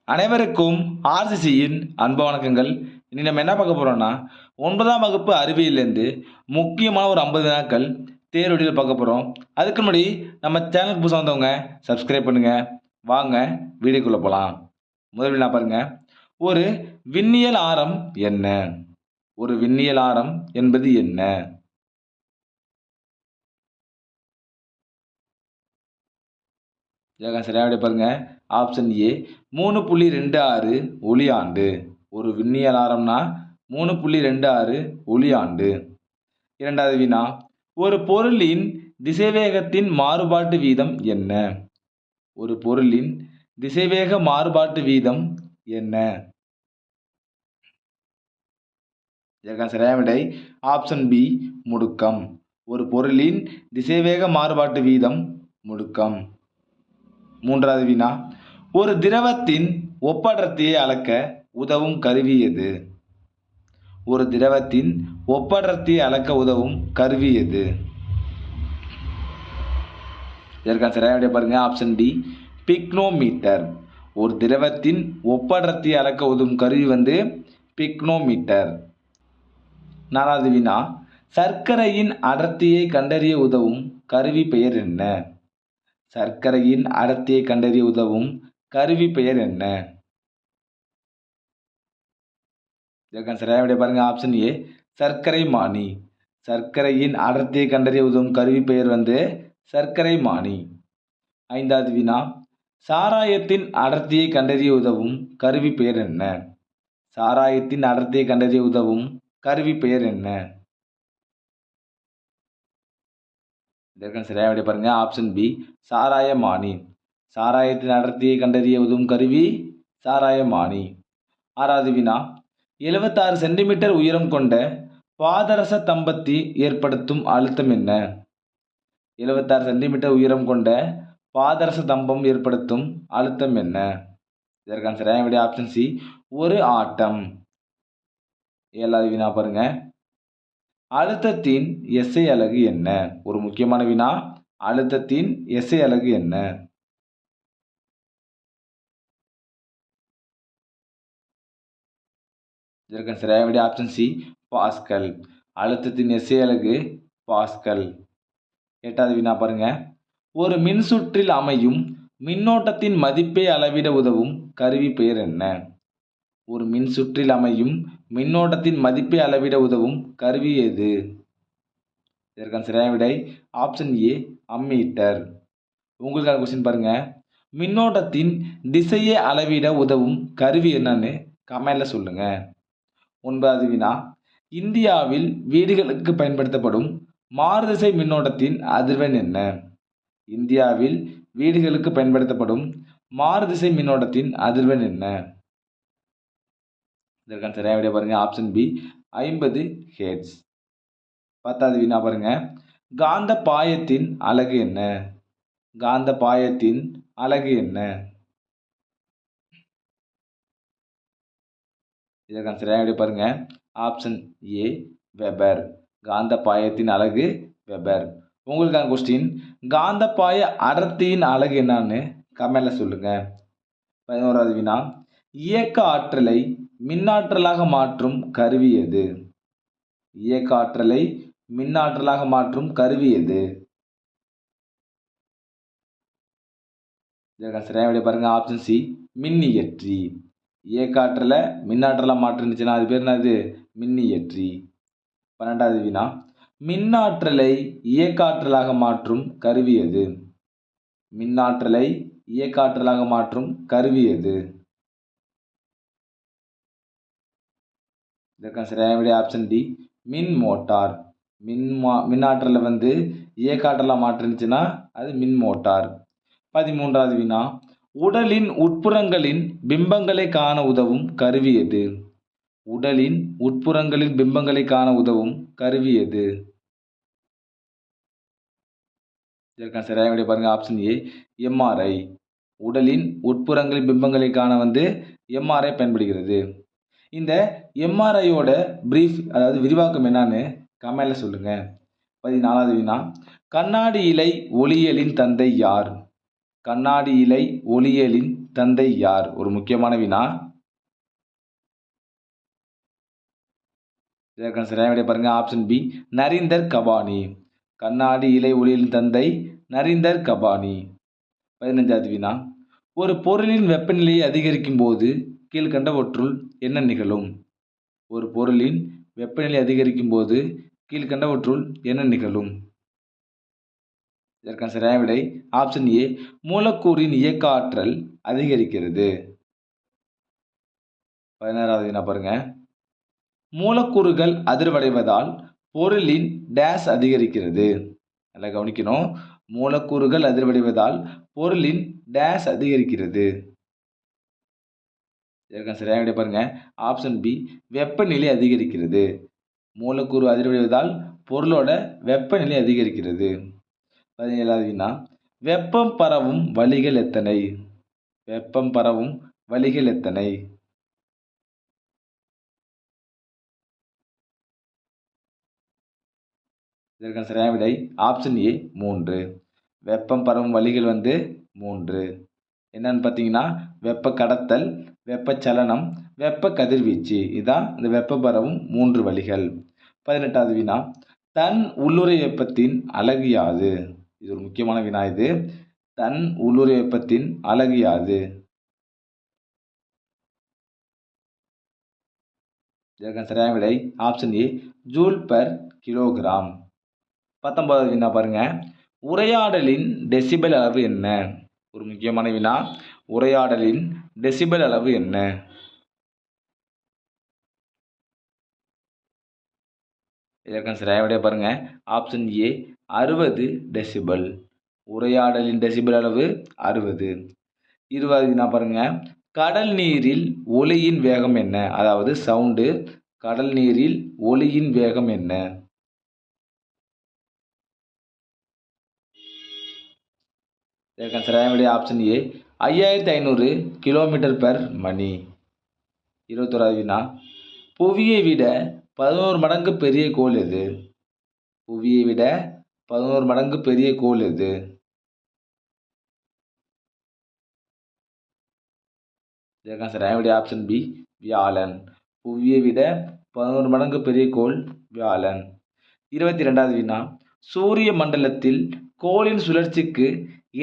அனைவருக்கும் ஆர்சிசியின் அன்பு வணக்கங்கள். இனி நம்ம என்ன பார்க்க போறோம்னா, 9ஆம் வகுப்பு அறிவியல்லேருந்து முக்கியமான ஒரு 50 வினாக்கள் தேர்வடியில் பார்க்க போறோம். அதுக்கு முன்னாடி நம்ம சேனலுக்கு புதுசா வந்தவங்க சப்ஸ்கிரைப் பண்ணுங்க. வாங்க வீடியோக்குள்ள போலாம். முதல் வினா பாருங்க. ஒரு விண்ணியல் ஆரம் என்ன? ஒரு விண்ணியல் ஆரம் என்பது என்ன? இதற்கான சரியான விடை பாருங்க. ஆப்ஷன் ஏ 3.26 ஒளியாண்டு. ஒரு விண்ணியல் ஆரம்னா 3.26 ஒளியாண்டு. இரண்டாவது வினா. ஒரு பொருளின் திசைவேகத்தின் மாறுபாட்டு வீதம் என்ன? ஒரு பொருளின் திசைவேக மாறுபாட்டு வீதம் என்ன? இதற்கான சரியான விடை ஆப்ஷன் பி முடுக்கம். ஒரு பொருளின் திசைவேக மாறுபாட்டு வீதம் முடுக்கம். மூன்றாவது வினா. ஒரு திரவத்தின் ஒப்படர்த்தியை அளக்க உதவும் கருவி எது? ஒரு திரவத்தின் ஒப்படர்த்தியை அளக்க உதவும் கருவி எது? இதற்கான சரியான விடை பாருங்க. Option D pycnometer. ஒரு திரவத்தின் ஒப்படர்த்தியை அளக்க உதவும் கருவி பிக்னோமீட்டர். நாலாவது வினா. சர்க்கரையின் அடர்த்தியை கண்டறிய உதவும் கருவி பெயர் என்ன? சர்க்கரையின் அடர்த்தியை கண்டறிய உதவும் கருவி பெயர் என்ன? இதற்கான சரியான விடை பாருங்க. ஆப்ஷன் ஏ சர்க்கரைமானி. சர்க்கரையின் அடர்த்தியை கண்டறிய உதவும் கருவி பெயர் சர்க்கரைமானி. ஐந்தாவது வினா. சாராயத்தின் அடர்த்தியை கண்டறிய உதவும் கருவி பெயர் என்ன? சாராயத்தின் அடர்த்தியை கண்டறிய உதவும் கருவி பெயர் என்ன? இதற்கான சரியான விடை பாருங்க. Option B சாராயமானி. சாராயத்தின் அடர்த்தியை கண்டறிய உதவும் கருவி சாராயமானி. ஆறாவது வினா. 76 சென்டிமீட்டர் உயரம் கொண்ட பாதரச தம்பத்தி ஏற்படுத்தும் அழுத்தம் என்ன? 76 சென்டிமீட்டர் உயரம் கொண்ட பாதரச தம்பம் ஏற்படுத்தும் அழுத்தம் என்ன? இதற்கான சரியான விடை ஆப்ஷன் சி ஒரு ஆட்டம். ஏழாவது வினா பாருங்க. அழுத்தத்தின் எஸ்ஐ அலகு என்ன? ஒரு முக்கியமான வினா. அழுத்தத்தின் எஸ்ஐ அலகு என்ன? இதற்கான சரியான விடை ஆப்ஷன் சி பாஸ்கல். அழுத்தத்தின் எஸ்ஐ அலகு பாஸ்கல். எட்டாவது வினா பாருங்க. ஒரு மின்சுற்றில் அமையும் மின்னோட்டத்தின் மதிப்பை அளவிட உதவும் கருவி பெயர் என்ன? ஒரு மின்சுற்றில் அமையும் மின்னோட்டத்தின் மதிப்பை அளவிட உதவும் கருவி எது? இதற்கான சரியான விடை ஆப்ஷன் ஏ அம்மீட்டர். உங்களுக்கான கொஸ்டின் பாருங்க. மின்னோட்டத்தின் திசையை அளவிட உதவும் கருவி என்னன்னு கமெண்ட்ல சொல்லுங்க. ஒன்பதாவது வினா. இந்தியாவில் வீடுகளுக்கு பயன்படுத்தப்படும் மாறுதிசை மின்னோட்டத்தின் அதிர்வெண் என்ன? இந்தியாவில் வீடுகளுக்கு பயன்படுத்தப்படும் மாறுதிசை மின்னோட்டத்தின் அதிர்வெண் என்ன? இதற்கான சரியான விடை பாருங்க. Option B 50 hertz. பத்தாவது வினா பாருங்க. காந்த பாயத்தின் அலகு என்ன? காந்த பாயத்தின் அலகு என்ன? இதற்கான சரியான விடை பாருங்க. ஆப்ஷன் ஏ வெபர். காந்த பாயத்தின் அலகு வெபர். உங்களுக்கான கொஸ்டின். காந்த பாய அடர்த்தியின் அலகு என்னன்னு கமெண்ட்ல சொல்லுங்க. 11வது வினா. இயக்க ஆற்றலை மின்னாற்றலாக மாற்றும் கருவி எது? இயக்க ஆற்றலை மின்னாற்றலாக மாற்றும் கருவி எது? இதற்கான சரியான விடை பாருங்க. ஆப்ஷன் சி மின்னியற்றி. இயக்க ஆற்றலை மின்னாற்றலா மாற்றுனுச்சுன்னா அது பேர் என்னது? மின்னியற்றி. 12வது வினா. மின்னாற்றலை இயக்காற்றலாக மாற்றும் கருவி எது? மின்னாற்றலை இயக்காற்றலாக மாற்றும் கருவி எது? இதற்கான சரியான விடை ஆப்ஷன் டி மின் மோட்டார். மின்னாற்றலை இயக்காற்றலா மாற்றுனுச்சுன்னா அது மின் மோட்டார். 13வது வினா. உடலின் உட்புறங்களின் பிம்பங்களை காண உதவும் கருவி எது? உடலின் உட்புறங்களின் பிம்பங்களை காண உதவும் கருவி எது? இதற்கான சரியான விடை பாருங்க. ஆப்ஷன் ஏ எம்ஆர்ஐ. உடலின் உட்புறங்களின் பிம்பங்களை காண எம்ஆர்ஐ பயன்படுகிறது. இந்த எம்ஆர்ஐயோட பிரீஃப் அதாவது விரிவாக்கம் என்னன்னு கமெண்ட்ல சொல்லுங்க. 14வது வினா. கண்ணாடி இழை ஒளியியலின் தந்தை யார்? கண்ணாடி இழை ஒளியியலின் தந்தை யார்? ஒரு முக்கியமான வினா. இதற்கான சரியான விடை பாருங்க. Option B Narinder Kapany. கண்ணாடி இலை ஒளியின் தந்தை நரீந்தர் கபானி. 15வது வினா. ஒரு பொருளின் வெப்பநிலையை அதிகரிக்கும் போது கீழ்க்கண்டவற்றுள் என்ன நிகழும்? ஒரு பொருளின் வெப்பநிலை அதிகரிக்கும் போது கீழ்க்கண்டவற்றுள் என்ன நிகழும்? இதற்கான சரியான விடை ஆப்ஷன் ஏ மூலக்கூறின் இயக்க ஆற்றல் அதிகரிக்கிறது. 16வது வினா பாருங்க. மூலக்கூறுகள் அதிர்வடைவதால் பொருளின் டேஷ் அதிகரிக்கிறது. நல்லா கவனிக்கணும். மூலக்கூறுகள் அதிர்வடைவதால் பொருளின் டேஷ் அதிகரிக்கிறது. இதற்கான சரியான விடை பாருங்க. ஆப்ஷன் பி வெப்பநிலை அதிகரிக்கிறது. மூலக்கூறு அதிர்வடைவதால் பொருளோட வெப்பநிலை அதிகரிக்கிறது. 17வது வினா. வெப்பம் பரவும் வழிகள் எத்தனை? வெப்பம் பரவும் வழிகள் எத்தனை? இதற்கான சரியான விடை ஆப்ஷன் ஏ 3. வெப்பம் பரவும் வழிகள் 3. என்னன்னு பார்த்தீங்கன்னா வெப்ப கடத்தல், வெப்பச்சலனம், வெப்ப கதிர்வீச்சு. இதான் இந்த வெப்பம் பரவும் 3 வழிகள். 18வது வினா. தன் உள்ளுறை வெப்பத்தின் அலகு யாது? இது ஒரு முக்கியமான வினா இது. தன் உள்ளுறை வெப்பத்தின் அலகு யாது? இதற்கான சரியான விடை option A joule per kilogram. 19வது வினா பாருங்க. உரையாடலின் டெசிபல் அளவு என்ன? ஒரு முக்கியமான வினா. உரையாடலின் டெசிபல் அளவு என்ன? இதற்கான சரியான விடை பாருங்க. ஆப்ஷன் ஏ 60 டெசிபல். உரையாடலின் டெசிபல் அளவு 60. 20வது வினா பாருங்க. கடல் நீரில் ஒலியின் வேகம் என்ன? அதாவது சவுண்டு. கடல் நீரில் ஒலியின் வேகம் என்ன? இதற்கான சரியான விடை ஆப்ஷன் ஏ 5500 கிலோமீட்டர் பெர் மணி. 21வது வினா. புவியை விட 11 மடங்கு பெரிய கோள் எது? புவியை விட 11 மடங்கு பெரிய கோள் எது? இதற்கான சரியான விடை ஆப்ஷன் பி வியாழன். புவியை விட 11 மடங்கு பெரிய கோள் வியாழன். 22வது வினா. சூரிய மண்டலத்தில் கோளின் சுழற்சிக்கு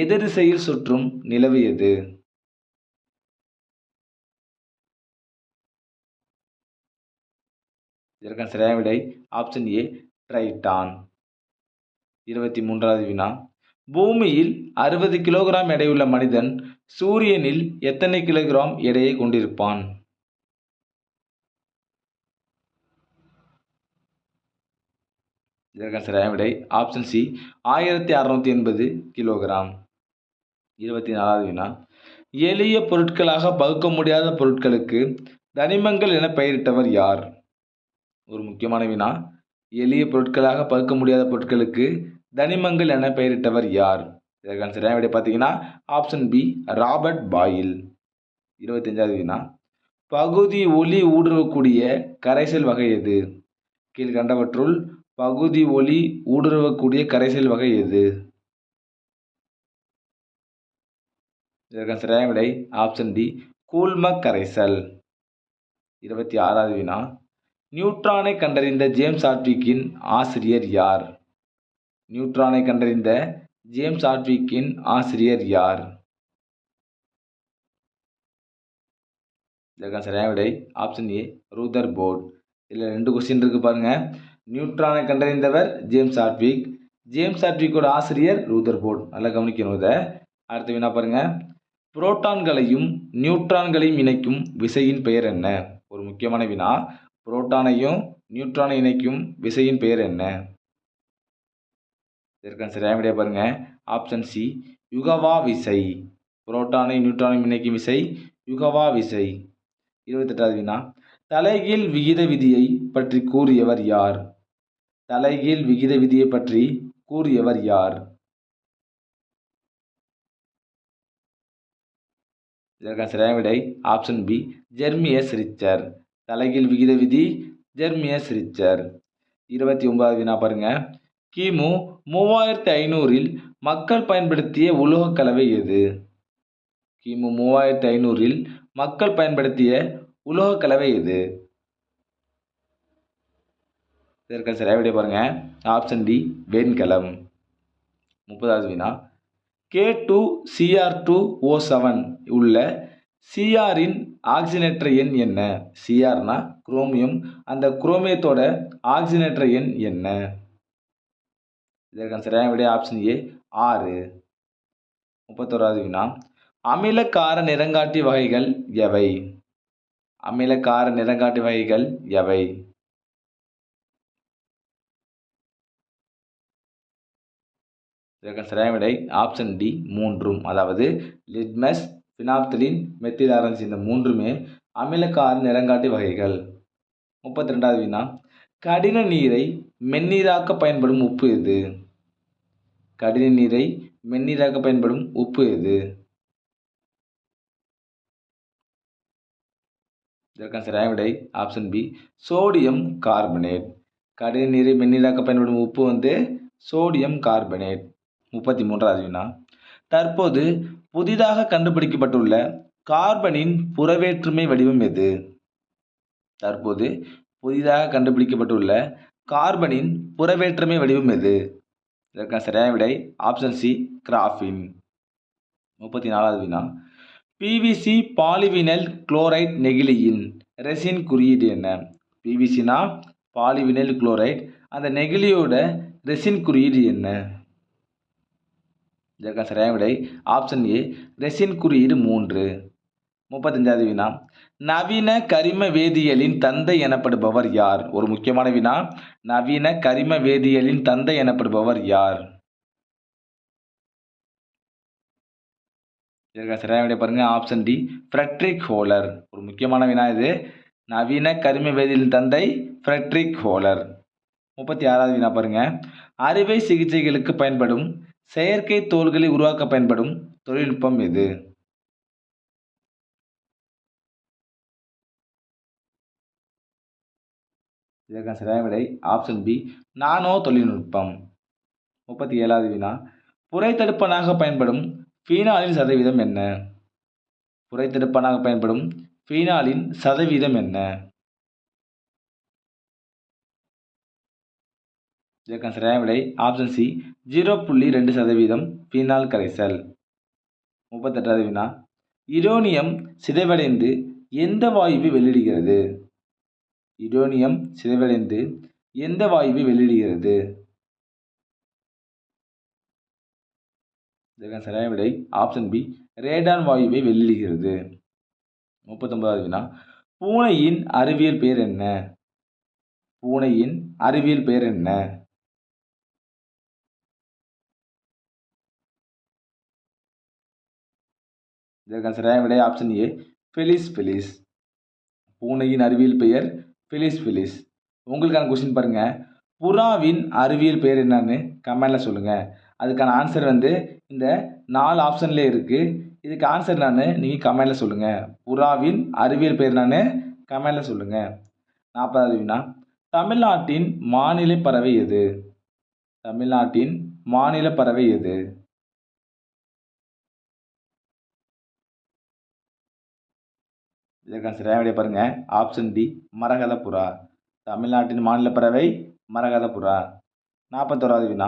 எதிர் திசையில் சுற்றும் நிலவு எது? இதற்கான சரியான விடை ஆப்ஷன் ஏ ட்ரைட்டான். 23வது வினா. பூமியில் 60 கிலோகிராம் எடையுள்ள மனிதன் சூரியனில் எத்தனை கிலோகிராம் எடையை கொண்டிருப்பான்? இதற்கான சரியான விடை ஆப்ஷன் சி 1680 கிலோகிராம். 24வது வினா. எளிய பொருட்களாக பகுக்க முடியாத பொருட்களுக்கு தனிமங்கள் என பெயரிட்டவர் யார்? ஒரு முக்கியமான வினா. எளிய பொருட்களாக பகுக்க முடியாத பொருட்களுக்கு தனிமங்கள் என பெயரிட்டவர் யார்? இதற்கான சரியான விடை பார்த்தீங்கன்னா ஆப்ஷன் பி ராபர்ட் பாயில். 25வது வினா. பகுதி ஒளி ஊடுருவக்கூடிய கரைசல் வகை எது? கீழ்கண்டவற்றுள் பகுதி ஒளி ஊடுருவக்கூடிய கரைசல் வகை எது? இதற்கான சரியான விடை ஆப்ஷன் டி கூழ்ம கரைசல். 26வது வினா. நியூட்ரானை கண்டறிந்த ஜேம்ஸ் ஹாட்விக்கின் ஆசிரியர் யார்? நியூட்ரானை கண்டறிந்த ஜேம்ஸ் ஹாட்விக்கின் ஆசிரியர் யார்? இதற்கான சரியான விடை ஆப்ஷன் ஏ ரூதர்போர்ட். இதில் 2 கொஸ்டின் இருக்கு பாருங்க. நியூட்ரானை கண்டறிந்தவர் ஜேம்ஸ் ஹாட்விக். ஜேம்ஸ் ஹாட்விக்கோட ஆசிரியர் ரூதர்போர்ட். நல்லா கவனிக்கணும் இதை. அடுத்த வினா பாருங்க. புரோட்டான்களையும் நியூட்ரான்களையும் இணைக்கும் விசையின் பெயர் என்ன? ஒரு முக்கியமான வினா. புரோட்டானையும் நியூட்ரானை இணைக்கும் விசையின் பெயர் என்ன? இதற்கான சரியான விடையை பாருங்க. ஆப்ஷன் சி யுகவா விசை. புரோட்டானை நியூட்ரானை இணைக்கும் விசை யுகவா விசை. 28வது வினா. தலைகீழ் விகித விதியை பற்றி கூறியவர் யார்? தலைகீழ் விகித விதியை பற்றி கூறியவர் யார்? இதற்கான சரியான விடை ஆப்ஷன் பி ஜெர்மியஸ் ரிச்சர். தலைகீழ் விகித விதி ஜெர்மியஸ் ரிச்சர். 29வது வினா பாருங்க. கிமு 3500 மக்கள் பயன்படுத்திய உலோகக் கலவை எது? கிமு 3500ல் மக்கள் பயன்படுத்திய உலோகக் கலவை எது? இதற்கு சரியான விடை பாருங்க. ஆப்ஷன் டி வெண்கலம். 30வது வினா K2Cr2O7 உள்ள Crஇன் ஆக்சிஜனேற்ற எண் என்ன? Crனா குரோமியம். அந்த குரோமியத்தோட ஆக்சிஜனேற்ற எண் என்ன? இதற்கான சரியான விடை ஆப்ஷன் ஏ 6. 31வது வினா அமில கார நிறங்காட்டி வகைகள் எவை? அமில கார நிறங்காட்டி வகைகள் எவை? இதற்கான சரியான விடை ஆப்ஷன் டி 3ம். அதாவது லிட்மஸ், பினாப்தலீன், மெத்தில் ஆரஞ்சு இந்த 3மே அமிலக்கார நிறங்காட்டி வகைகள். 32வது வினா கடின நீரை மென்னீராக்க பயன்படும் உப்பு எது? கடின நீரை மென்னீராக்க பயன்படும் உப்பு எது? இதற்கான சரியான விடை ஆப்ஷன் பி சோடியம் கார்பனேட். கடின நீரை மென்னீராக்க பயன்படும் உப்பு சோடியம் கார்பனேட். 33வது வினா தற்போது புதிதாக கண்டுபிடிக்கப்பட்டுள்ள கார்பனின் புறவேற்றுமை வடிவம் எது? தற்போது புதிதாக கண்டுபிடிக்கப்பட்டுள்ள கார்பனின் புறவேற்றுமை வடிவம் எது? இதற்கான சரியான விடை ஆப்ஷன் சி கிராஃபின். 34வது வினா பிவிசி பாலிவினைல் குளோரைட் நெகிழியின் ரெசின் குறியீடு என்ன? பிவிசினா பாலிவினைல் குளோரைட். அந்த நெகிழியோட ரெசின் குறியீடு என்ன? இதற்கான சரியான விடை ஆப்ஷன் ஏ ரெசின் குறியீடு 3. 35வது வினா நவீன கரிம வேதியியலின் தந்தை எனப்படுபவர் யார்? ஒரு முக்கியமான வினா. நவீன கரிம வேதியியலின் தந்தை எனப்படுபவர் யார்? இதற்கான சரியான விடை பாருங்க ஆப்ஷன் டி ஃப்ரெட்ரிக் ஹோலர். ஒரு முக்கியமான வினா இது. நவீன கரிம வேதியியலின் தந்தை ஃப்ரெட்ரிக் ஹோலர். 36வது வினா பாருங்க அறுவை சிகிச்சைகளுக்கு பயன்படும் செயற்கை தோல்களை உருவாக்க பயன்படும் தொழில்நுட்பம் எது? இதற்கான சரியான விடை ஆப்ஷன் பி நானோ தொழில்நுட்பம். 37வது வினா புரைத்தடுப்பனாக பயன்படும் ஃபீனாலின் சதவீதம் என்ன? புரைத்தடுப்பனாக பயன்படும் ஃபீனாலின் சதவீதம் என்ன? இதற்கான சரியான விடை ஆப்ஷன் சி 0.2% ஃபீனால் கரைசல். 38வது வினா யுரேனியம் சிதைவடைந்து எந்த வாயுவை வெளியிடுகிறது? யுரேனியம் சிதைவடைந்து எந்த வாயுவை வெளியிடுகிறது? இதற்கான சரியான விடை ஆப்ஷன் பி ரேடான் வாயுவை வெளியிடுகிறது. 39வது வினா பூனையின் அறிவியல் பெயர் என்ன? பூனையின் அறிவியல் பெயர் என்ன? இதற்கான சரியான விடை ஆப்ஷன் ஏ ஃபெலிஸ் ஃபெலிஸ். பூனையின் அறிவியல் பெயர் ஃபெலிஸ் ஃபெலிஸ். உங்களுக்கான கொஸ்டின் பாருங்க புறாவின் அறிவியல் பெயர் என்னன்னு கமெண்ட்ல சொல்லுங்க. அதுக்கான ஆன்சர் இந்த 4 ஆப்ஷன்ல இருக்கு. இதுக்கு ஆன்சர் என்னன்னு நீங்க கமெண்ட்ல சொல்லுங்க. புறாவின் அறிவியல் பெயர் என்னன்னு கமெண்ட்ல சொல்லுங்க. 40வது வினா தமிழ்நாட்டின் மாநில பறவை எது? தமிழ்நாட்டின் மாநில பறவை எது? இதற்கான சரியான விடை பாருங்க ஆப்ஷன் டி மரகத புறா. தமிழ்நாட்டின் மாநில பறவை மரகத புறா. 41வது வினா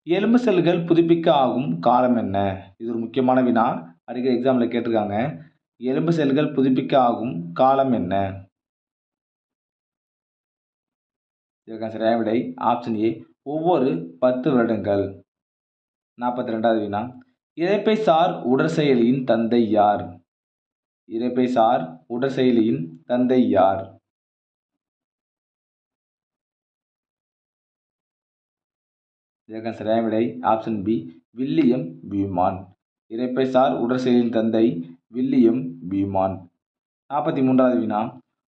எலும்பு செல்கள் புதுப்பிக்க ஆகும் காலம் என்ன? இது ஒரு முக்கியமான வினா. அடிக்கடி எக்ஸாம்ல கேட்டிருக்காங்க. எலும்பு செல்கள் புதுப்பிக்க ஆகும் காலம் என்ன? இதற்கான சரியான விடை ஆப்ஷன் ஏ ஒவ்வொரு 10 வருடங்கள். 42வது வினா இரைப்பை சார் உடற்செயலியின் தந்தை யார்? இரைப்பை சார் உடற்செயலியின் தந்தை யார்? இதற்கான சரியான விடை ஆப்ஷன் பி வில்லியம் பியூமான். இரைப்பை சார் உடற்செயலியின் தந்தை வில்லியம் பியூமான். 43வது வினா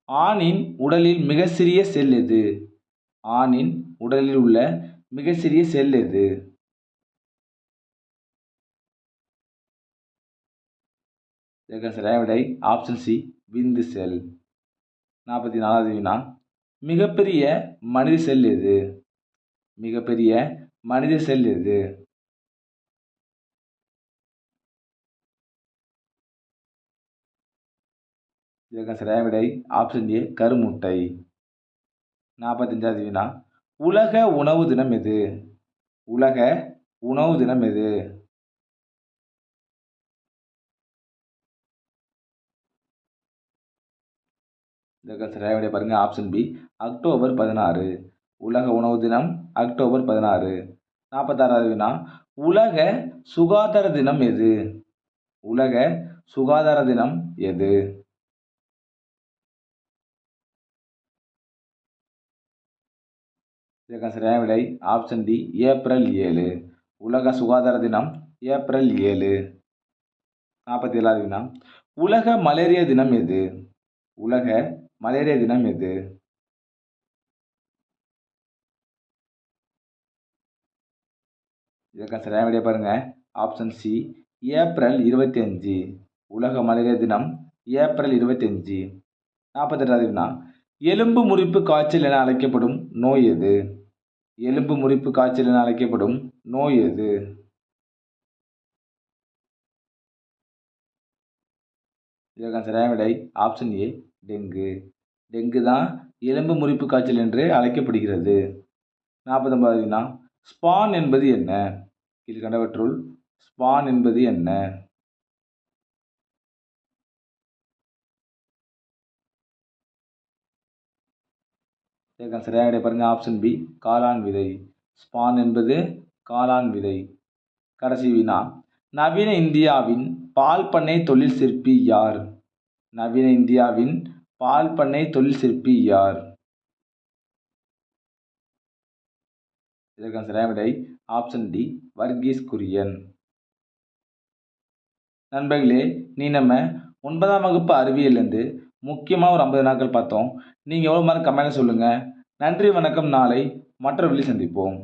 ஆணின் உடலில் மிக சிறிய செல் எது? ஆணின் உடலில் உள்ள மிக சிறிய செல் எது? இதற்கான சரியான விடை ஆப்ஷன் சி விந்து செல். 44வது வினா மிகப்பெரிய மனித செல் எது? மிகப்பெரிய மனித செல் எது? இதற்கான சரியான விடை ஆப்ஷன் ஏ கருமுட்டை. 45வது வினா உலக உணவு தினம் எது? உலக உணவு தினம் எது? இதற்கான சரியான விடை பாருங்க ஆப்ஷன் பி அக்டோபர் 16. உலக உணவு தினம் அக்டோபர் 16. 46வது வினா உலக சுகாதார தினம் எது? உலக சுகாதார தினம் எது? இதற்கான சரியான விடை ஆப்ஷன் டி ஏப்ரல் 7. உலக சுகாதார தினம் ஏப்ரல் 7. 47வது வினா உலக மலேரியா தினம் எது? உலக மலேரியா தினம் எது? இதற்கான சரியான விடை பாருங்க ஆப்ஷன் சி ஏப்ரல் 25. உலக மலேரியா தினம் ஏப்ரல் 25. 48வது வினா எலும்பு முறிப்பு காய்ச்சல் என அழைக்கப்படும் நோய் எது? எலும்பு முறிப்பு காய்ச்சல் என அழைக்கப்படும் நோய் எது? இதற்கான சரியான விடை ஆப்ஷன் ஏ டெங்கு. டெங்கு தான் எலும்பு முறிப்பு காய்ச்சல் என்று அழைக்கப்படுகிறது. 49வது வினா ஸ்பான் என்பது என்ன? கீழ்கண்டவற்றுள் ஸ்பான் என்பது என்ன? இதற்கான சரியான விடை பாருங்க ஆப்ஷன் பி காளான் விதை. ஸ்பான் என்பது காளான் விதை. கடைசி வினா நவீன இந்தியாவின் பால் பண்ணை தொழில் சிற்பி யார்? நவீன இந்தியாவின் பால் பண்ணை தொழில் சிற்பி யார்? இதற்கான சரியான விடை ஆப்ஷன் டி வர்கீஸ் குரியன். நண்பர்களே, நீ நம்ம 9ஆம் வகுப்பு அறிவியல்லேருந்து முக்கியமாக ஒரு 50 நாட்கள் பார்த்தோம். நீங்கள் எவ்வளோ மார்க் கமெண்ட்ல சொல்லுங்கள். நன்றி வணக்கம். நாளை மற்ற வழியில் சந்திப்போம்.